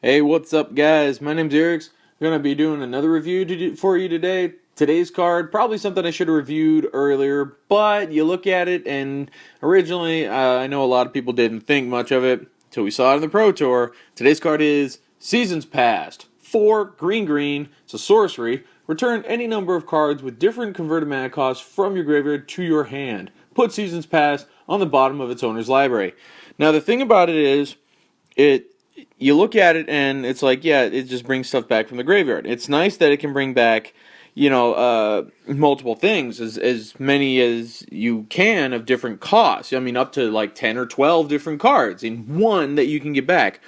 Hey, what's up, guys? My name's iirix. I'm going to be doing another review for you today. Today's card, probably something I should have reviewed earlier, but you look at it, and originally, I know a lot of people didn't think much of it until we saw it in the Pro Tour. Today's card is Seasons Past. 4 green, it's a sorcery. Return any number of cards with different converted mana costs from your graveyard to your hand. Put Seasons Past on the bottom of its owner's library. Now, the thing about it is, you look at it and it's like, yeah, it just brings stuff back from the graveyard. It's nice that it can bring back, multiple things, as many as you can of different costs. I mean, up to like 10 or 12 different cards in one that you can get back.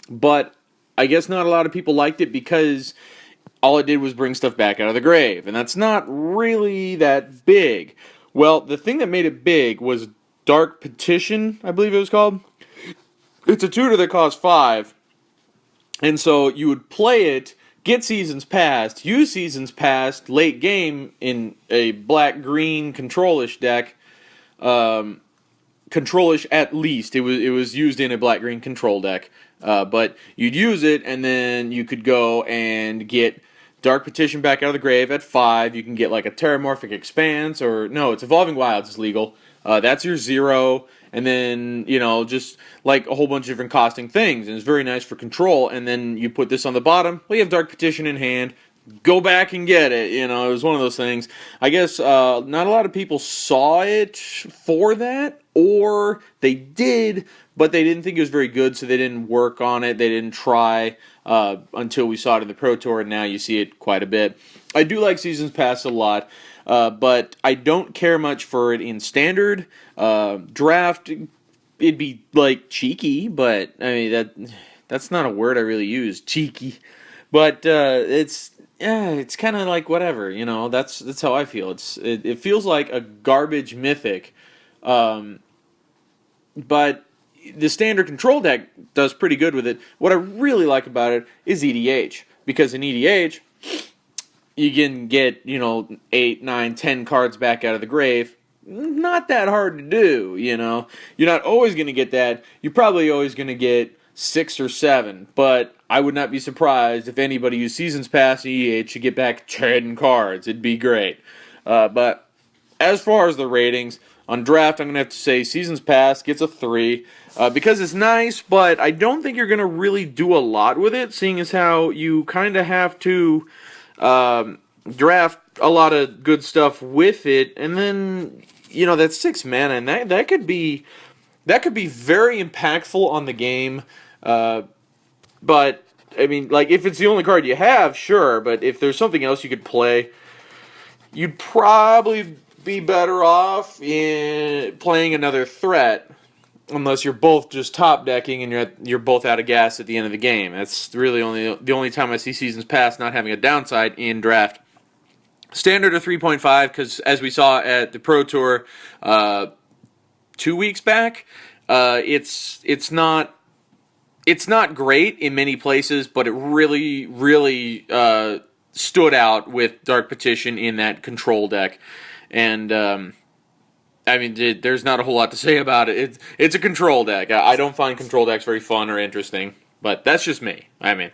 But I guess not a lot of people liked it because all it did was bring stuff back out of the grave, and that's not really that big. Well, the thing that made it big was Dark Petition, I believe it was called. It's a tutor that costs 5, and so you would play it, get Seasons Past, use Seasons Past late game in a black-green control-ish deck. Control-ish at least. It was used in a black-green control deck. But you'd use it, and then you could go and get Dark Petition back out of the grave at 5. You can get like a Terramorphic Expanse, or no, it's Evolving Wilds is legal. That's your 0. And then, just like a whole bunch of different costing things. And it's very nice for control. And then you put this on the bottom. Well, you have Dark Petition in hand. Go back and get it. It was one of those things. I guess not a lot of people saw it for that. Or they did, but they didn't think it was very good, so they didn't work on it. They didn't try until we saw it in the Pro Tour, and now you see it quite a bit. I do like Seasons Past a lot. But I don't care much for it in Standard. Draft, it'd be like cheeky, but I mean that's not a word I really use, cheeky. But it's kind of like whatever, That's how I feel. It feels like a garbage mythic, but the Standard control deck does pretty good with it. What I really like about it is EDH, because in EDH you can get, 8, 9, 10 cards back out of the grave. Not that hard to do, You're not always going to get that. You're probably always going to get 6 or 7. But I would not be surprised if anybody used Seasons Past in EDH to get back 10 cards. It'd be great. But as far as the ratings, on draft, I'm going to have to say Seasons Past gets a 3. Because it's nice, but I don't think you're going to really do a lot with it, seeing as how you kind of have to draft a lot of good stuff with it, and then that's 6 mana, and that could be very impactful on the game. But I mean, like, if it's the only card you have, sure. But if there's something else you could play, you'd probably be better off in playing another threat. Unless you're both just top decking and you're both out of gas at the end of the game. That's really the only time I see Seasons Past not having a downside in draft. Standard a 3.5, because as we saw at the Pro Tour 2 weeks back, it's not great in many places, but it really stood out with Dark Petition in that control deck, and I mean, there's not a whole lot to say about it. It's a control deck. I don't find control decks very fun or interesting, but that's just me. I mean,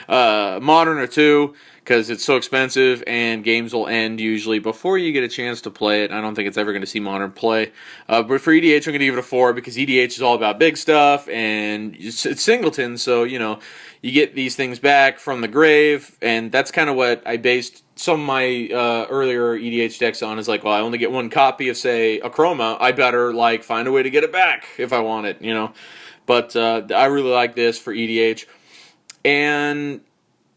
Modern or 2, because it's so expensive and games will end usually before you get a chance to play it. I don't think it's ever going to see Modern play. But for EDH, I'm going to give it a 4, because EDH is all about big stuff and it's singleton, so you get these things back from the grave, and that's kind of what I based some of my earlier EDH decks on. Is like, well, I only get one copy of, say, a Chroma. I better find a way to get it back if I want it, But I really like this for EDH. And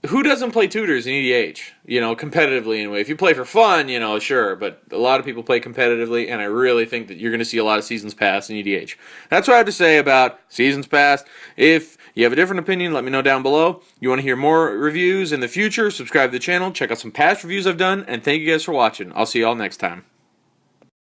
who doesn't play tutors in EDH? Competitively anyway. If you play for fun, sure. But a lot of people play competitively, and I really think that you're going to see a lot of Seasons Past in EDH. That's what I have to say about Seasons Past. If you have a different opinion, let me know down below. You want to hear more reviews in the future, subscribe to the channel, check out some past reviews I've done, and thank you guys for watching. I'll see you all next time.